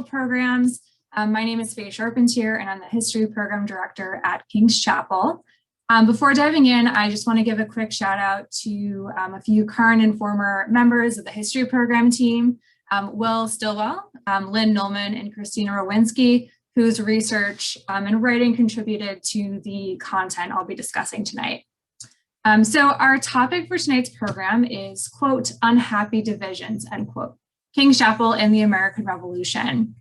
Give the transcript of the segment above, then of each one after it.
liturgical programs. My name is Faye Charpentier, and I'm the History Program Director at King's Chapel. Before diving in, I just want to give a quick shout out to a few current and former members of the History Program team, Will Stillwell, Lynn Nolman, and Christina Rowinski, whose research and writing contributed to the content I'll be discussing tonight. So our topic for tonight's program is, quote, unhappy divisions, end quote, King's Chapel and the American Revolution.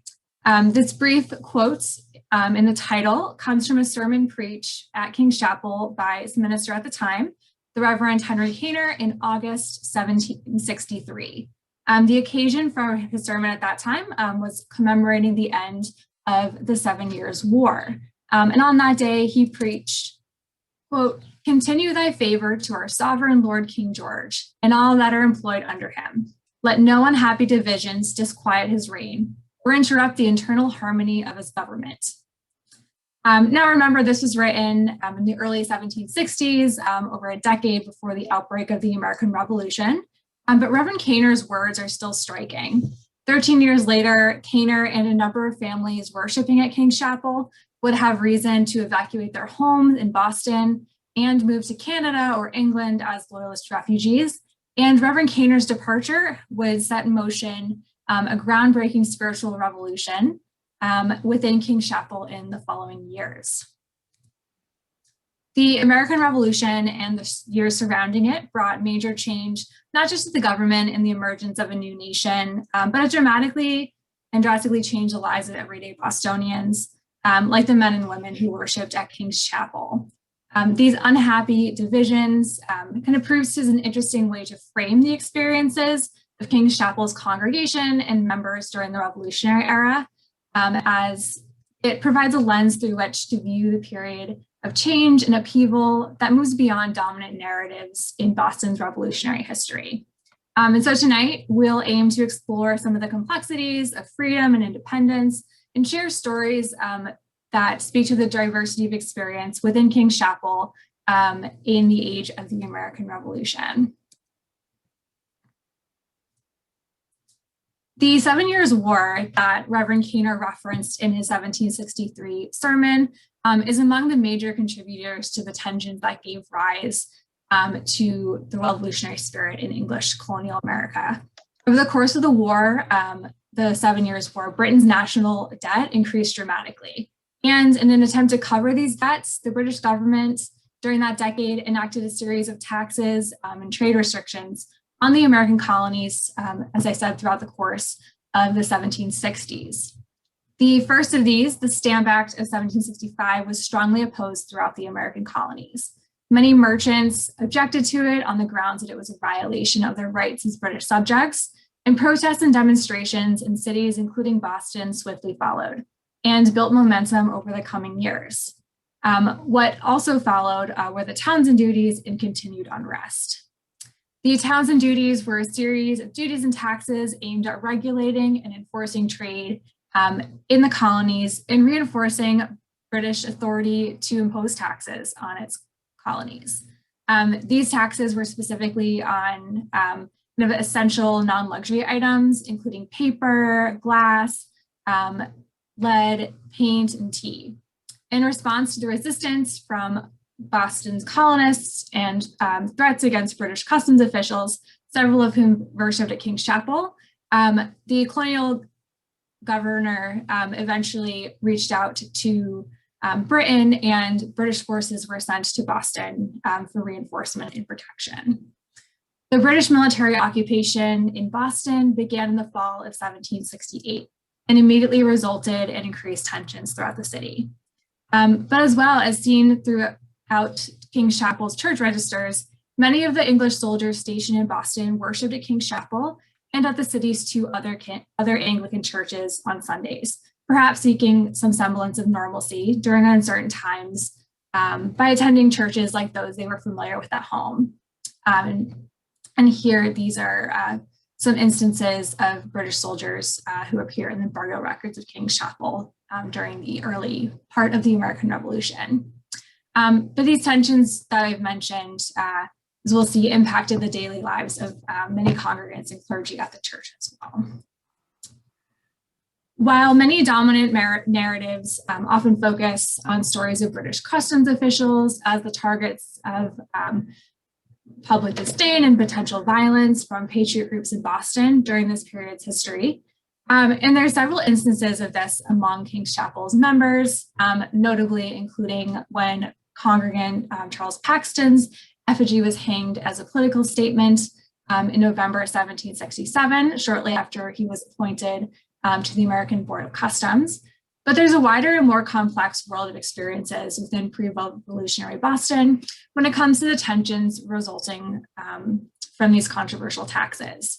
This brief quote in the title comes from a sermon preached at King's Chapel by its minister at the time, the Reverend Henry Kaner, in August 1763. The occasion for his sermon at that time was commemorating the end of the 7 Years' War. And on that day, he preached, quote, continue thy favor to our sovereign Lord King George and all that are employed under him. Let no unhappy divisions disquiet his reign or interrupt the internal harmony of his government. Now remember, this was written in the early 1760s, over a decade before the outbreak of the American Revolution. But Reverend Kaner's words are still striking. 13 years later, Kaner and a number of families worshiping at King's Chapel would have reason to evacuate their homes in Boston and move to Canada or England as Loyalist refugees. And Reverend Kaner's departure would set in motion a groundbreaking spiritual revolution within King's Chapel in the following years. The American Revolution and the years surrounding it brought major change, not just to the government and the emergence of a new nation, but it dramatically and drastically changed the lives of everyday Bostonians, like the men and women who worshiped at King's Chapel. These unhappy divisions kind of proves as an interesting way to frame the experiences of King's Chapel's congregation and members during the Revolutionary era, as it provides a lens through which to view the period of change and upheaval that moves beyond dominant narratives in Boston's revolutionary history. And so tonight, we'll aim to explore some of the complexities of freedom and independence and share stories that speak to the diversity of experience within King's Chapel in the age of the American Revolution. The 7 Years' War that Reverend Kaner referenced in his 1763 sermon is among the major contributors to the tensions that gave rise to the revolutionary spirit in English colonial America. Over the course of the war, the 7 Years' War, Britain's national debt increased dramatically. And in an attempt to cover these debts, the British government during that decade enacted a series of taxes and trade restrictions on the American colonies, as I said, throughout the course of the 1760s. The first of these, the Stamp Act of 1765, was strongly opposed throughout the American colonies. Many merchants objected to it on the grounds that it was a violation of their rights as British subjects, and protests and demonstrations in cities, including Boston, swiftly followed and built momentum over the coming years. What also followed were the Townsend duties and continued unrest. The Townsend duties were a series of duties and taxes aimed at regulating and enforcing trade in the colonies and reinforcing British authority to impose taxes on its colonies. These taxes were specifically on kind of essential non-luxury items, including paper, glass, lead, paint, and tea. In response to the resistance from Boston's colonists and threats against British customs officials, several of whom worshipped at King's Chapel, the colonial governor eventually reached out to Britain, and British forces were sent to Boston for reinforcement and protection. The British military occupation in Boston began in the fall of 1768 and immediately resulted in increased tensions throughout the city. But as well as seen throughout King's Chapel's church registers, many of the English soldiers stationed in Boston worshipped at King's Chapel and at the city's two other Anglican churches on Sundays, perhaps seeking some semblance of normalcy during uncertain times by attending churches like those they were familiar with at home. And here, these are some instances of British soldiers who appear in the burial records of King's Chapel during the early part of the American Revolution. But these tensions that I've mentioned, as we'll see, impacted the daily lives of many congregants and clergy at the church as well. While many dominant narratives often focus on stories of British customs officials as the targets of public disdain and potential violence from patriot groups in Boston during this period's history. And there are several instances of this among King's Chapel's members, notably including when congregant Charles Paxton's effigy was hanged as a political statement in November 1767, shortly after he was appointed to the American Board of Customs. But there's a wider and more complex world of experiences within pre-revolutionary Boston when it comes to the tensions resulting from these controversial taxes.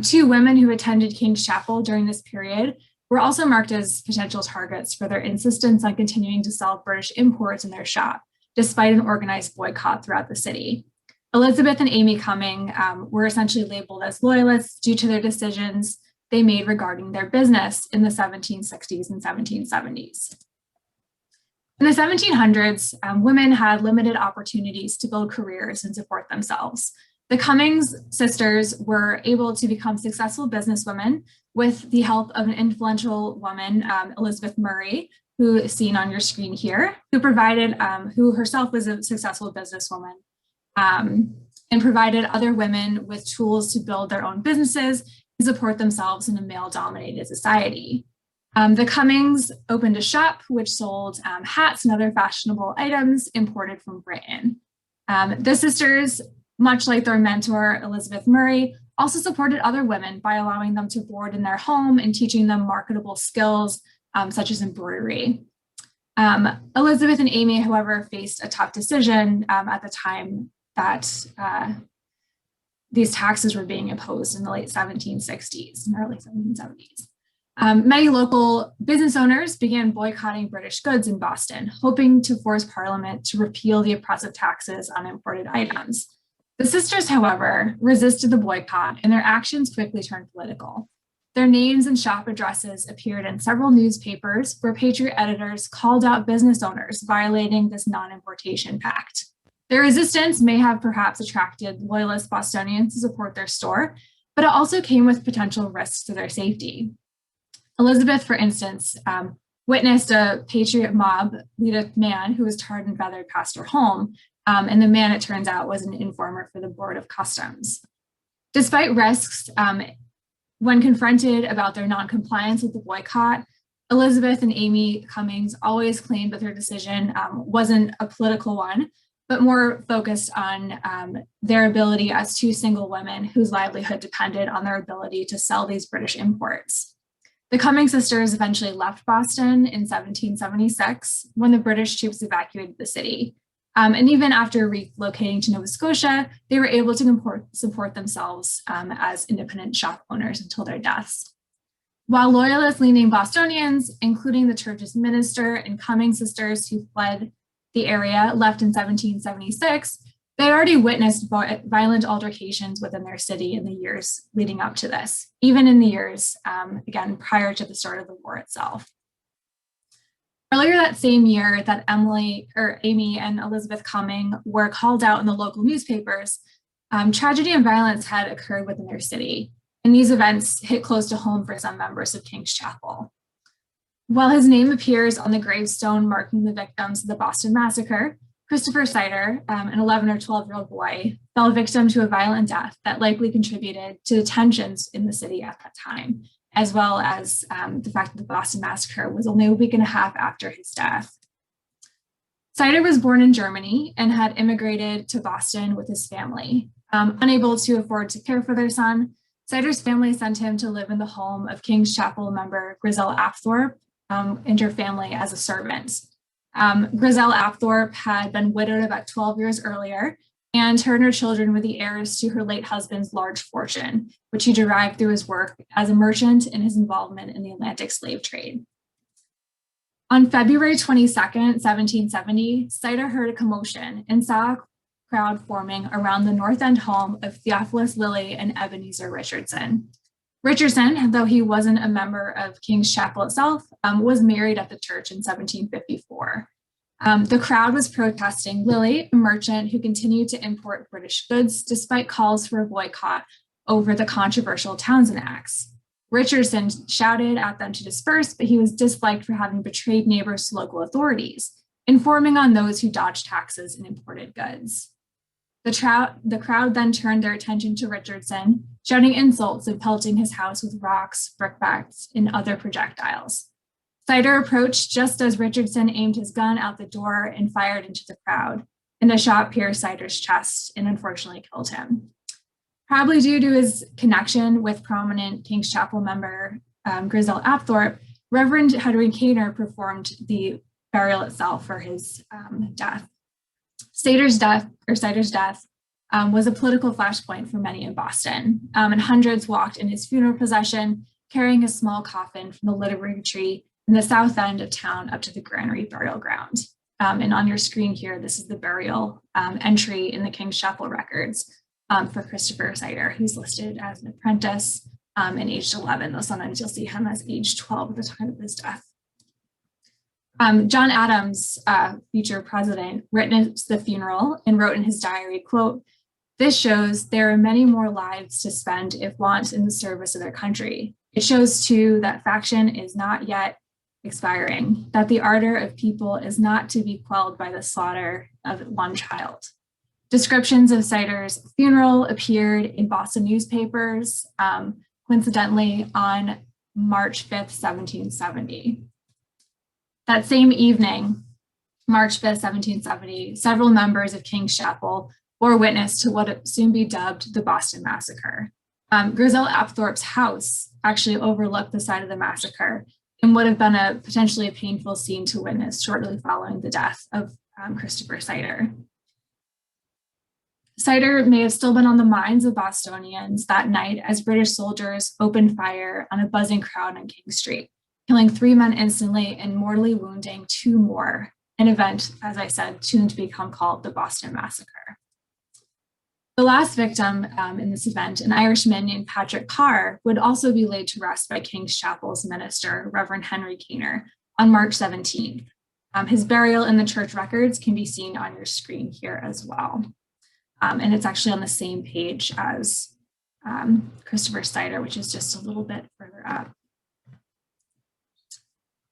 Two women who attended King's Chapel during this period were also marked as potential targets for their insistence on continuing to sell British imports in their shop, despite an organized boycott throughout the city. Elizabeth and Amy Cumming were essentially labeled as loyalists due to their decisions they made regarding their business in the 1760s and 1770s. In the 1700s, women had limited opportunities to build careers and support themselves. The Cummings sisters were able to become successful businesswomen with the help of an influential woman, Elizabeth Murray, who is seen on your screen here, who herself was a successful businesswoman and provided other women with tools to build their own businesses and support themselves in a male-dominated society. The Cummings opened a shop which sold hats and other fashionable items imported from Britain. The sisters, much like their mentor, Elizabeth Murray, also supported other women by allowing them to board in their home and teaching them marketable skills such as embroidery. Elizabeth and Amy, however, faced a tough decision at the time that these taxes were being imposed in the late 1760s and early 1770s. Many local business owners began boycotting British goods in Boston, hoping to force Parliament to repeal the oppressive taxes on imported items. The sisters, however, resisted the boycott, and their actions quickly turned political. Their names and shop addresses appeared in several newspapers where Patriot editors called out business owners violating this non-importation pact. Their resistance may have perhaps attracted loyalist Bostonians to support their store, but it also came with potential risks to their safety. Elizabeth, for instance, witnessed a Patriot mob lead a man who was tarred and feathered past her home, and the man, it turns out, was an informer for the Board of Customs. Despite risks, when confronted about their non-compliance with the boycott, Elizabeth and Amy Cummings always claimed that their decision wasn't a political one, but more focused on their ability as two single women whose livelihood depended on their ability to sell these British imports. The Cummings sisters eventually left Boston in 1776 when the British troops evacuated the city. And even after relocating to Nova Scotia, they were able to support themselves as independent shop owners until their deaths. While loyalist-leaning Bostonians, including the church's minister and Cummings sisters who fled the area, left in 1776, they had already witnessed violent altercations within their city in the years leading up to this, even in the years, again, prior to the start of the war itself. Earlier that same year that Amy and Elizabeth Cumming were called out in the local newspapers, tragedy and violence had occurred within their city, and these events hit close to home for some members of King's Chapel. While his name appears on the gravestone marking the victims of the Boston Massacre, Christopher Sider, an 11 or 12-year-old boy, fell victim to a violent death that likely contributed to the tensions in the city at that time, as well as the fact that the Boston Massacre was only a week and a half after his death. Sider was born in Germany and had immigrated to Boston with his family. Unable to afford to care for their son, Sider's family sent him to live in the home of King's Chapel member Griselle Apthorpe and her family as a servant. Griselle Apthorpe had been widowed about 12 years earlier, and her and her children were the heirs to her late husband's large fortune, which he derived through his work as a merchant and his involvement in the Atlantic slave trade. On February 22nd, 1770, Sider heard a commotion and saw a crowd forming around the North End home of Theophilus Lilly and Ebenezer Richardson. Richardson, though he wasn't a member of King's Chapel itself, was married at the church in 1754. The crowd was protesting Lilly, a merchant who continued to import British goods despite calls for a boycott over the controversial Townshend Acts. Richardson shouted at them to disperse, but he was disliked for having betrayed neighbors to local authorities, informing on those who dodged taxes and imported goods. The crowd then turned their attention to Richardson, shouting insults and pelting his house with rocks, brickbats, and other projectiles. Sider approached just as Richardson aimed his gun out the door and fired into the crowd, and a shot pierced Sider's chest and unfortunately killed him. Probably due to his connection with prominent King's Chapel member Grizel Apthorpe, Reverend Henry Kaner performed the burial itself for his death. Sider's death was a political flashpoint for many in Boston, and hundreds walked in his funeral procession, carrying a small coffin from the literary tree in the south end of town up to the granary burial ground. And on your screen here, this is the burial entry in the King's Chapel records for Christopher Sider, who's listed as an apprentice and aged 11, though sometimes you'll see him as age 12 at the time of his death. John Adams, future president, witnessed the funeral and wrote in his diary, quote, "This shows there are many more lives to spend if want in the service of their country. It shows too that faction is not yet expiring, that the ardor of people is not to be quelled by the slaughter of one child." Descriptions of Sider's funeral appeared in Boston newspapers, coincidentally on March 5th, 1770. That same evening, March 5th, 1770, several members of King's Chapel bore witness to what would soon be dubbed the Boston Massacre. Grizel Apthorpe's house actually overlooked the site of the massacre and would have been a potentially painful scene to witness shortly following the death of Christopher Sider. Sider may have still been on the minds of Bostonians that night as British soldiers opened fire on a buzzing crowd on King Street, killing 3 men instantly and mortally wounding 2 more, an event, as I said, soon to become called the Boston Massacre. The last victim in this event, an Irishman named Patrick Carr, would also be laid to rest by King's Chapel's minister, Reverend Henry Kaner, on March 17th. His burial in the church records can be seen on your screen here as well. And it's actually on the same page as Christopher Sider, which is just a little bit further up.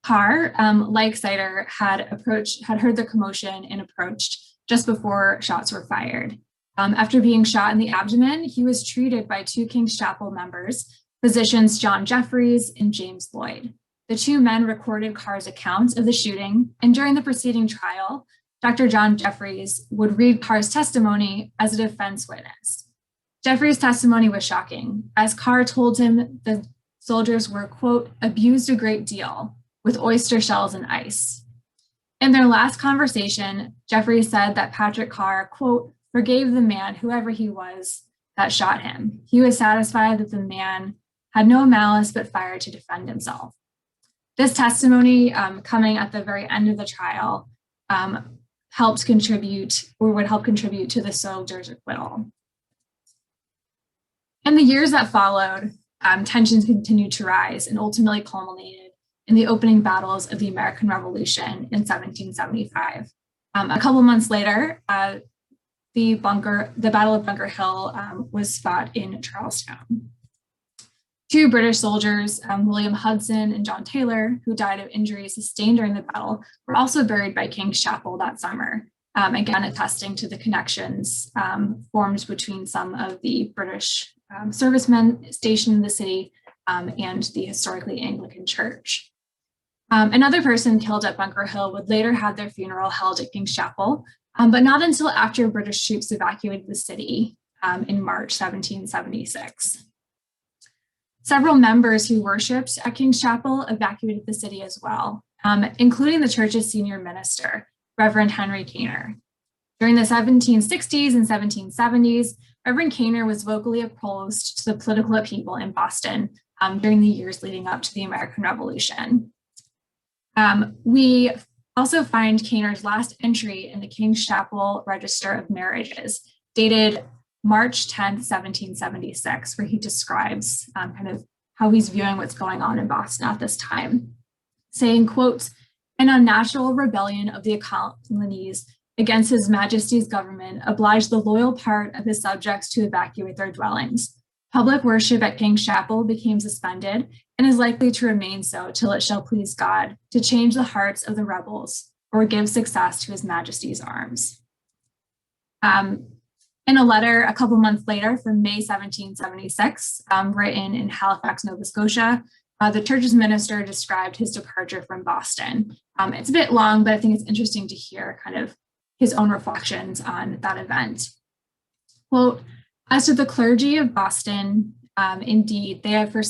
Carr, like Sider, had heard the commotion and approached just before shots were fired. After being shot in the abdomen, he was treated by 2 King's Chapel members, physicians John Jeffries and James Lloyd. The 2 men recorded Carr's account of the shooting, and during the preceding trial, Dr. John Jeffries would read Carr's testimony as a defense witness. Jeffries' testimony was shocking, as Carr told him the soldiers were, quote, abused a great deal with oyster shells and ice. In their last conversation, Jeffries said that Patrick Carr, quote, forgave the man, whoever he was, that shot him. He was satisfied that the man had no malice but fired to defend himself. This testimony, coming at the very end of the trial, would help contribute to the soldier's acquittal. In the years that followed, tensions continued to rise and ultimately culminated in the opening battles of the American Revolution in 1775. A couple months later, the Battle of Bunker Hill was fought in Charlestown. 2 British soldiers, William Hudson and John Taylor, who died of injuries sustained during the battle, were also buried by King's Chapel that summer, again attesting to the connections formed between some of the British servicemen stationed in the city and the historically Anglican Church. Another person killed at Bunker Hill would later have their funeral held at King's Chapel, but not until after British troops evacuated the city in March 1776. Several members who worshipped at King's Chapel evacuated the city as well, including the church's senior minister, Reverend Henry Kaner. During the 1760s and 1770s, Reverend Kaner was vocally opposed to the political upheaval in Boston during the years leading up to the American Revolution. We also find Kaner's last entry in the King's Chapel Register of Marriages, dated March 10th, 1776, where he describes kind of how he's viewing what's going on in Boston at this time, saying, quote, an unnatural rebellion of the colonies against His Majesty's government obliged the loyal part of his subjects to evacuate their dwellings. Public worship at King's Chapel became suspended and is likely to remain so till it shall please God to change the hearts of the rebels or give success to his majesty's arms. In a letter a couple months later from May 1776, written in Halifax, Nova Scotia, the church's minister described his departure from Boston. It's a bit long, but I think it's interesting to hear kind of his own reflections on that event. Quote, as to the clergy of Boston, indeed, they have for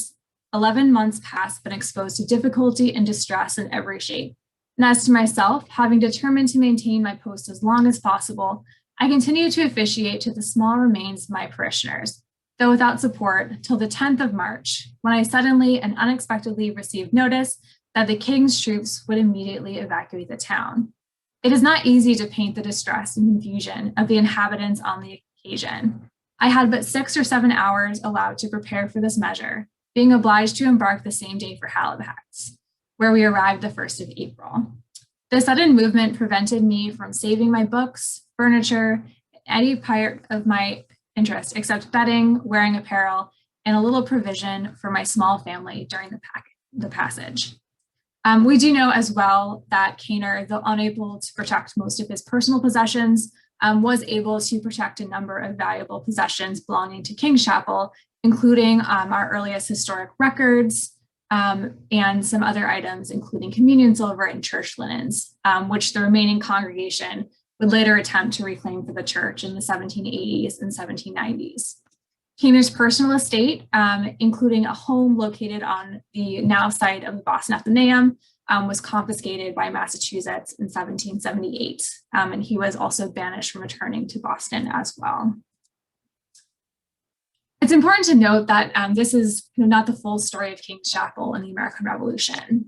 11 months past been exposed to difficulty and distress in every shape. And as to myself, having determined to maintain my post as long as possible, I continue to officiate to the small remains of my parishioners, though without support, till the 10th of March, when I suddenly and unexpectedly received notice that the king's troops would immediately evacuate the town. It is not easy to paint the distress and confusion of the inhabitants on the occasion. I had but 6 or 7 hours allowed to prepare for this measure, being obliged to embark the same day for Halifax, where we arrived the 1st of April. The sudden movement prevented me from saving my books, furniture, any part of my interest except bedding, wearing apparel, and a little provision for my small family during the passage. We do know as well that Kaner, though unable to protect most of his personal possessions, was able to protect a number of valuable possessions belonging to King's Chapel, including our earliest historic records, and some other items, including communion silver and church linens, which the remaining congregation would later attempt to reclaim for the church in the 1780s and 1790s. Kaner's personal estate, including a home located on the now site of the Boston Athenaeum, was confiscated by Massachusetts in 1778, and he was also banished from returning to Boston as well. It's important to note that this is not the full story of King's Chapel and the American Revolution.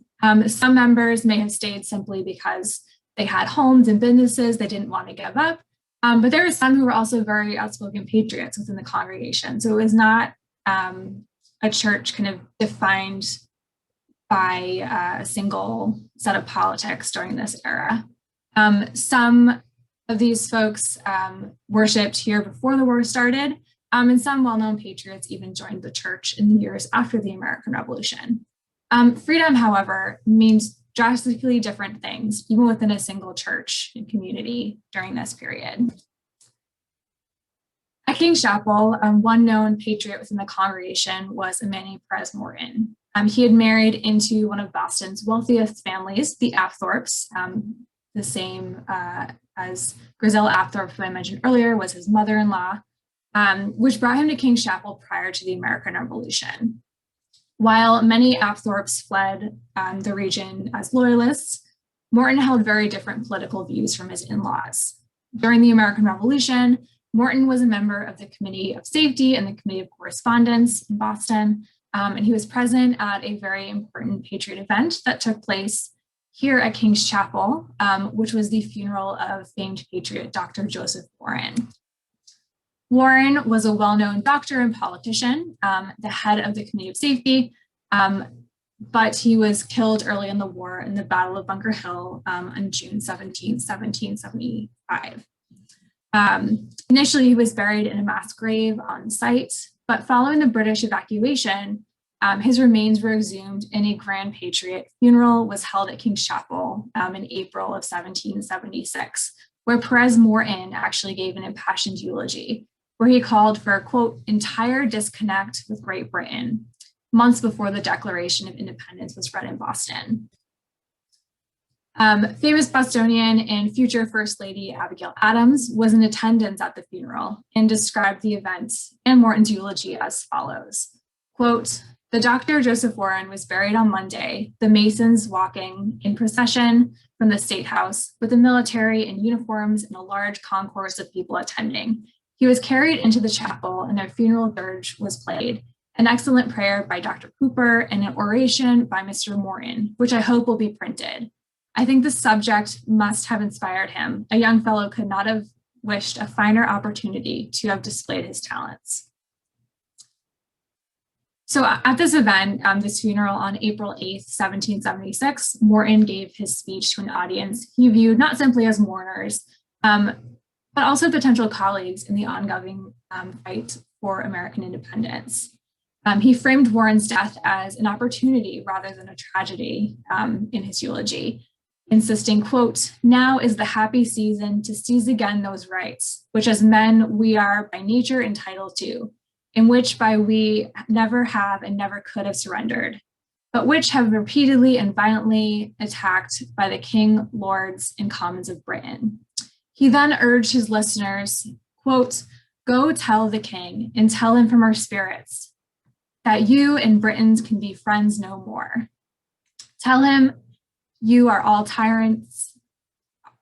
Some members may have stayed simply because they had homes and businesses they didn't want to give up, but there were some who were also very outspoken patriots within the congregation. So it was not a church kind of defined by a single set of politics during this era. Some of these folks worshipped here before the war started, and some well-known patriots even joined the church in the years after the American Revolution. Freedom, however, means drastically different things, even within a single church and community during this period. At King's Chapel, one known patriot within the congregation was a man named Perez Morton. He had married into one of Boston's wealthiest families, the Apthorpes, the same as Griselle Apthorpe, who I mentioned earlier, was his mother-in-law, which brought him to King's Chapel prior to the American Revolution. While many Apthorpes fled the region as loyalists, Morton held very different political views from his in-laws. During the American Revolution, Morton was a member of the Committee of Safety and the Committee of Correspondence in Boston, and he was present at a very important patriot event that took place here at King's Chapel, which was the funeral of famed patriot Dr. Joseph Warren. Warren was a well-known doctor and politician, the head of the Committee of Safety, but he was killed early in the war in the Battle of Bunker Hill on June 17, 1775. Initially, he was buried in a mass grave on site, but following the British evacuation, his remains were exhumed and a grand patriot funeral was held at King's Chapel in April of 1776, where Perez Morton actually gave an impassioned eulogy, where he called for, quote, entire disconnect with Great Britain, months before the Declaration of Independence was read in Boston. Famous Bostonian and future First Lady Abigail Adams was in attendance at the funeral and described the event and Morton's eulogy as follows, quote, the Dr. Joseph Warren was buried on Monday, the Masons walking in procession from the State House with the military in uniforms and a large concourse of people attending. He was carried into the chapel and their funeral dirge was played, an excellent prayer by Dr. Cooper and an oration by Mr. Morton, which I hope will be printed. I think the subject must have inspired him. A young fellow could not have wished a finer opportunity to have displayed his talents. So at this event, this funeral on April 8th, 1776, Morton gave his speech to an audience he viewed not simply as mourners, but also potential colleagues in the ongoing fight for American independence. He framed Warren's death as an opportunity rather than a tragedy in his eulogy, insisting, quote, "Now is the happy season to seize again those rights, which as men we are by nature entitled to, in which by we never have and never could have surrendered, but which have repeatedly and violently attacked by the King, Lords, and Commons of Britain." He then urged his listeners, quote, "Go tell the King and tell him from our spirits that you and Britons can be friends no more. Tell him you are all tyrants,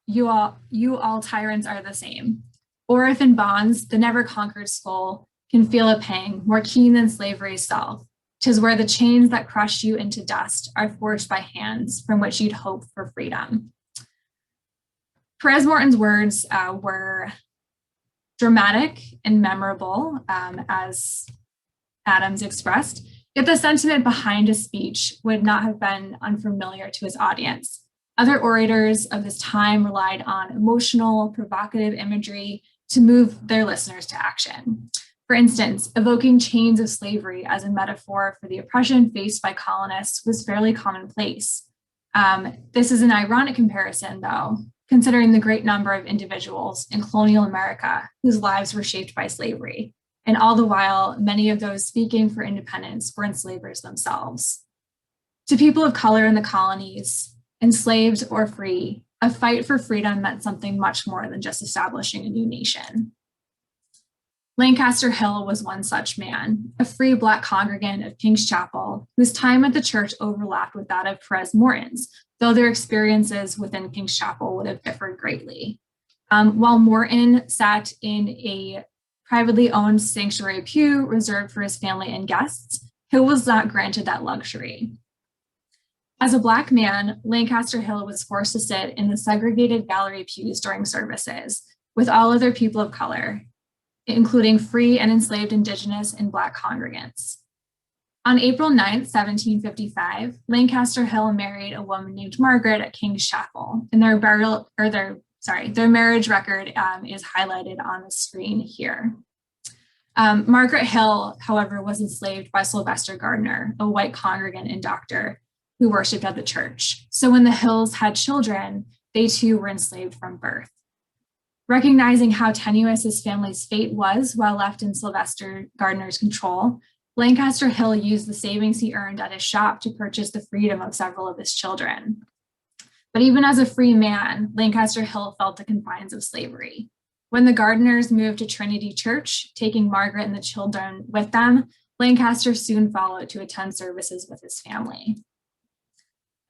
you all tyrants are the same. Or if in bonds, the never conquered skull can feel a pang more keen than slavery's self. 'Tis where the chains that crush you into dust are forged by hands from which you'd hope for freedom." Perez Morton's words were dramatic and memorable, as Adams expressed, yet the sentiment behind his speech would not have been unfamiliar to his audience. Other orators of this time relied on emotional, provocative imagery to move their listeners to action. For instance, evoking chains of slavery as a metaphor for the oppression faced by colonists was fairly commonplace. This is an ironic comparison, though, considering the great number of individuals in colonial America whose lives were shaped by slavery. And all the while, many of those speaking for independence were enslavers themselves. To people of color in the colonies, enslaved or free, a fight for freedom meant something much more than just establishing a new nation. Lancaster Hill was one such man, a free Black congregant of King's Chapel, whose time at the church overlapped with that of Perez Morton's, though their experiences within King's Chapel would have differed greatly. While Morton sat in a privately owned sanctuary pew reserved for his family and guests, Hill was not granted that luxury. As a Black man, Lancaster Hill was forced to sit in the segregated gallery pews during services with all other people of color, including free and enslaved Indigenous and Black congregants. On April 9th, 1755, Lancaster Hill married a woman named Margaret at King's Chapel, and their marriage record is highlighted on the screen here. Margaret Hill, however, was enslaved by Sylvester Gardner, a white congregant and doctor who worshiped at the church. So when the Hills had children, they too were enslaved from birth. Recognizing how tenuous his family's fate was while left in Sylvester Gardner's control, Lancaster Hill used the savings he earned at his shop to purchase the freedom of several of his children. But even as a free man, Lancaster Hill felt the confines of slavery. When the Gardners moved to Trinity Church, taking Margaret and the children with them, Lancaster soon followed to attend services with his family.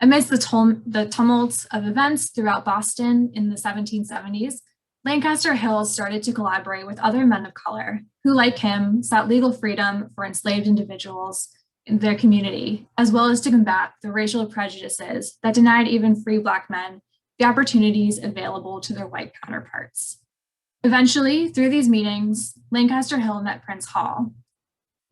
Amidst the tumult of events throughout Boston in the 1770s, Lancaster Hill started to collaborate with other men of color who, like him, sought legal freedom for enslaved individuals in their community, as well as to combat the racial prejudices that denied even free Black men the opportunities available to their white counterparts. Eventually, through these meetings, Lancaster Hill met Prince Hall.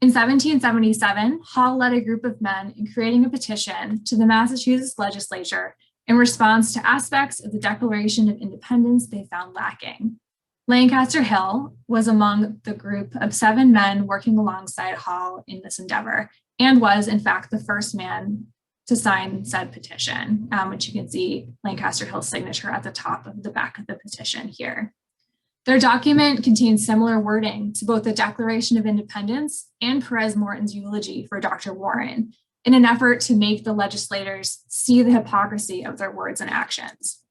In 1777, Hall led a group of men in creating a petition to the Massachusetts legislature in response to aspects of the Declaration of Independence they found lacking. Lancaster Hill was among the group of 7 men working alongside Hall in this endeavor, and was, in fact, the first man to sign said petition, which you can see Lancaster Hill's signature at the top of the back of the petition here. Their document contains similar wording to both the Declaration of Independence and Perez Morton's eulogy for Dr. Warren, in an effort to make the legislators see the hypocrisy of their words and actions.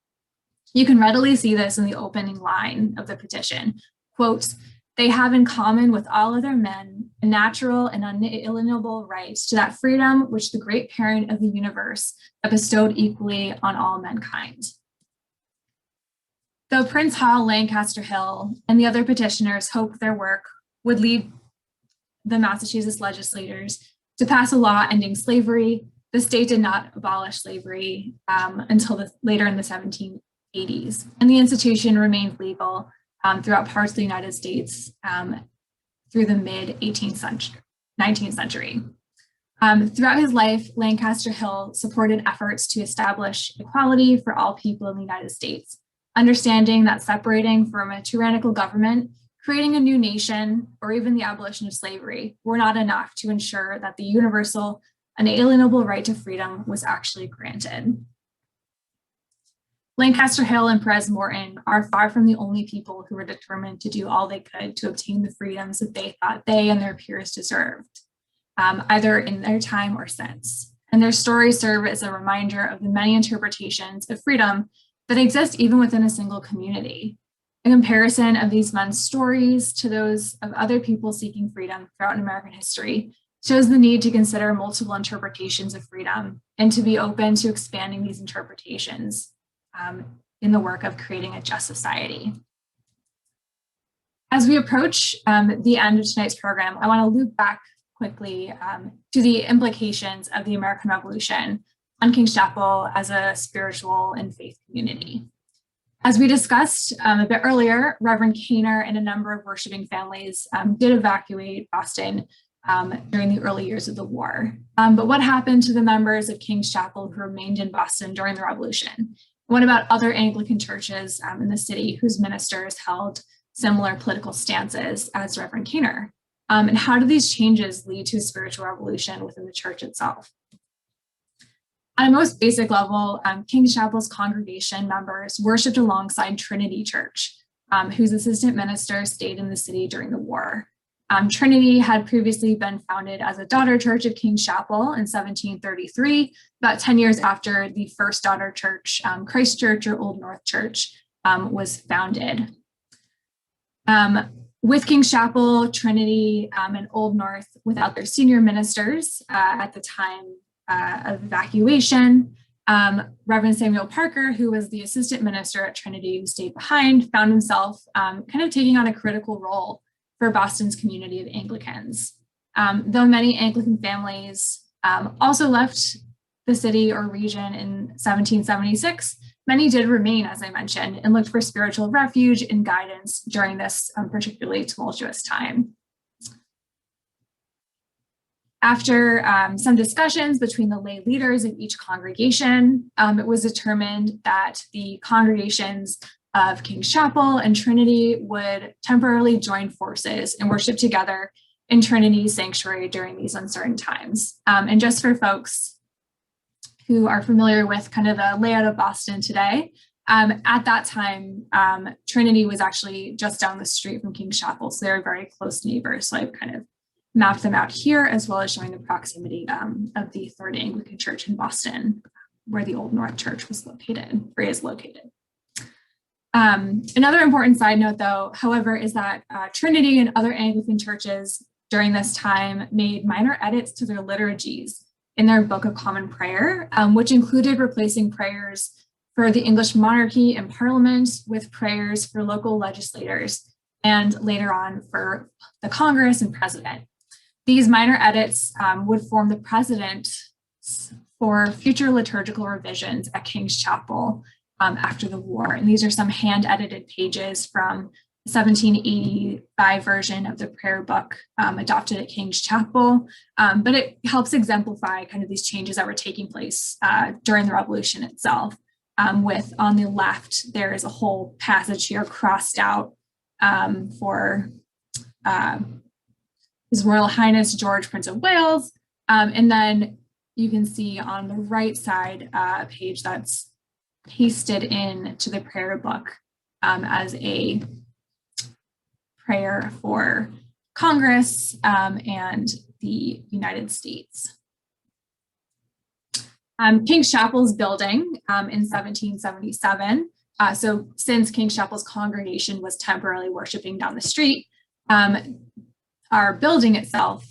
You can readily see this in the opening line of the petition, quote, "They have in common with all other men a natural and unalienable right to that freedom which the great parent of the universe has bestowed equally on all mankind." Though Prince Hall, Lancaster Hill, and the other petitioners hoped their work would lead the Massachusetts legislators to pass a law ending slavery, the state did not abolish slavery until later in the 1780s, and the institution remained legal throughout parts of the United States through the mid-19th century. Throughout his life, Lancaster Hill supported efforts to establish equality for all people in the United States, understanding that separating from a tyrannical government creating a new nation, or even the abolition of slavery were not enough to ensure that the universal, unalienable right to freedom was actually granted. Lancaster Hill and Perez Morton are far from the only people who were determined to do all they could to obtain the freedoms that they thought they and their peers deserved, either in their time or since. And their stories serve as a reminder of the many interpretations of freedom that exist even within a single community. A comparison of these men's stories to those of other people seeking freedom throughout American history shows the need to consider multiple interpretations of freedom and to be open to expanding these interpretations in the work of creating a just society. As we approach the end of tonight's program, I want to loop back quickly to the implications of the American Revolution on King's Chapel as a spiritual and faith community. As we discussed a bit earlier, Reverend Kaner and a number of worshiping families did evacuate Boston during the early years of the war. But what happened to the members of King's Chapel who remained in Boston during the Revolution? What about other Anglican churches in the city whose ministers held similar political stances as Reverend Kaner? And how do these changes lead to a spiritual revolution within the church itself? On a most basic level, King's Chapel's congregation members worshiped alongside Trinity Church, whose assistant minister stayed in the city during the war. Trinity had previously been founded as a daughter church of King's Chapel in 1733, about 10 years after the first daughter church, Christ Church or Old North Church, was founded. With King's Chapel, Trinity, and Old North without their senior ministers at the time of evacuation, Reverend Samuel Parker, who was the assistant minister at Trinity who stayed behind, found himself kind of taking on a critical role for Boston's community of Anglicans. Though many Anglican families also left the city or region in 1776, many did remain, as I mentioned, and looked for spiritual refuge and guidance during this particularly tumultuous time. After some discussions between the lay leaders of each congregation, it was determined that the congregations of King's Chapel and Trinity would temporarily join forces and worship together in Trinity's sanctuary during these uncertain times. And just for folks who are familiar with kind of the layout of Boston today, at that time, Trinity was actually just down the street from King's Chapel, so they were very close neighbors. So I've kind of mapped them out here, as well as showing the proximity of the Third Anglican Church in Boston, where the Old North Church was located, or is located. Another important side note, though, however, is that Trinity and other Anglican churches during this time made minor edits to their liturgies in their Book of Common Prayer, which included replacing prayers for the English monarchy and Parliament with prayers for local legislators, and later on for the Congress and President. These minor edits would form the precedent for future liturgical revisions at King's Chapel after the war. And these are some hand-edited pages from the 1785 version of the prayer book adopted at King's Chapel. But it helps exemplify kind of these changes that were taking place during the Revolution itself. With on the left, there is a whole passage here crossed out for His Royal Highness George, Prince of Wales. And then you can see on the right side a page that's pasted in to the prayer book as a prayer for Congress and the United States. King's Chapel's building in 1777. So since King's Chapel's congregation was temporarily worshiping down the street, our building itself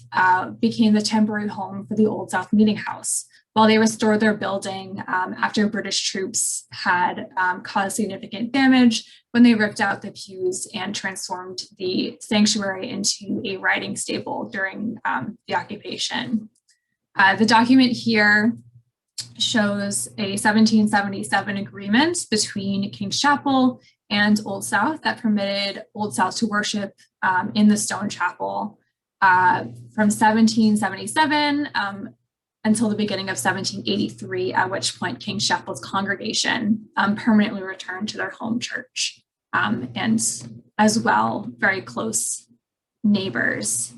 became the temporary home for the Old South Meeting House, while they restored their building after British troops had caused significant damage when they ripped out the pews and transformed the sanctuary into a riding stable during the occupation. The document here shows a 1777 agreement between King's Chapel and Old South that permitted Old South to worship in the stone chapel from 1777 until the beginning of 1783, at which point King's Chapel's congregation permanently returned to their home church. And as well, very close neighbors,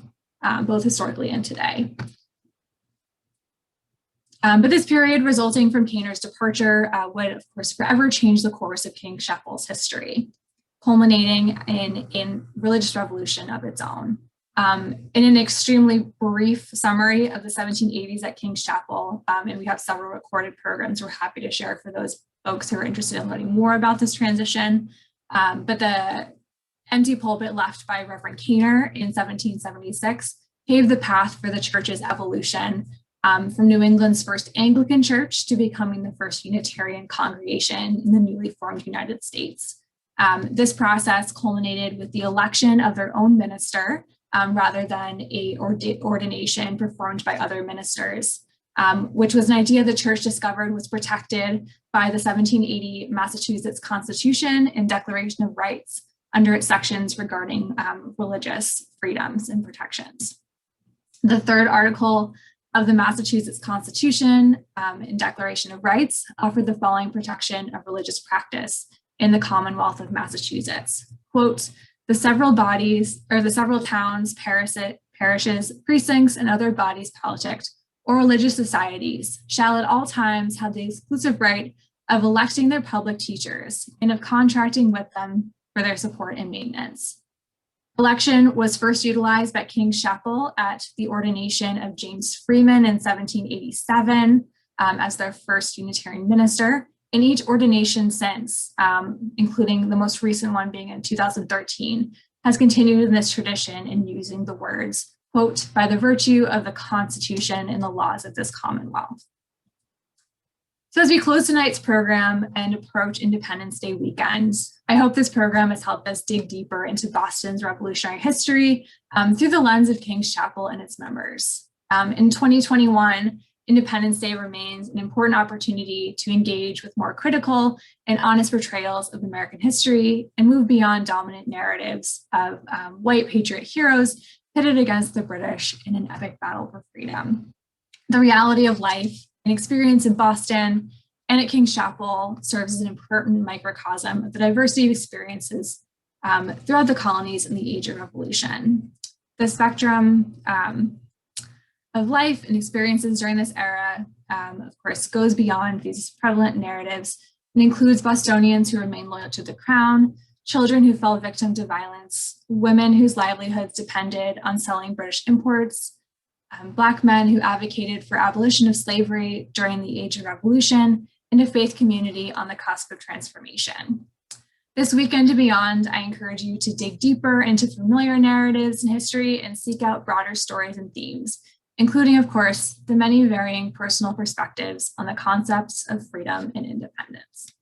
both historically and today. But this period resulting from Keiner's departure would, of course, forever change the course of King's Chapel's history, culminating in a religious revolution of its own. In an extremely brief summary of the 1780s at King's Chapel, and we have several recorded programs we're happy to share for those folks who are interested in learning more about this transition. But the empty pulpit left by Reverend Keiner in 1776 paved the path for the church's evolution from New England's first Anglican church to becoming the first Unitarian congregation in the newly formed United States. This process culminated with the election of their own minister rather than a ordination performed by other ministers, which was an idea the church discovered was protected by the 1780 Massachusetts Constitution and Declaration of Rights under its sections regarding religious freedoms and protections. The third article of the Massachusetts Constitution and Declaration of Rights offered the following protection of religious practice in the Commonwealth of Massachusetts. Quote, the several bodies or the several towns, parishes, precincts, and other bodies politic or religious societies shall at all times have the exclusive right of electing their public teachers and of contracting with them for their support and maintenance. Election was first utilized by King's Chapel at the ordination of James Freeman in 1787 as their first Unitarian minister. And each ordination since, including the most recent one being in 2013, has continued in this tradition in using the words, quote, by the virtue of the Constitution and the laws of this Commonwealth. So as we close tonight's program and approach Independence Day weekend, I hope this program has helped us dig deeper into Boston's revolutionary history through the lens of King's Chapel and its members. In 2021, Independence Day remains an important opportunity to engage with more critical and honest portrayals of American history and move beyond dominant narratives of white patriot heroes pitted against the British in an epic battle for freedom. The reality of life and experience in Boston and at King's Chapel serves as an important microcosm of the diversity of experiences throughout the colonies in the Age of Revolution. The spectrum of life and experiences during this era, of course, goes beyond these prevalent narratives and includes Bostonians who remain loyal to the crown, children who fell victim to violence, women whose livelihoods depended on selling British imports, Black men who advocated for abolition of slavery during the Age of Revolution, and a faith community on the cusp of transformation. This weekend and beyond, I encourage you to dig deeper into familiar narratives and history and seek out broader stories and themes, including, of course, the many varying personal perspectives on the concepts of freedom and independence.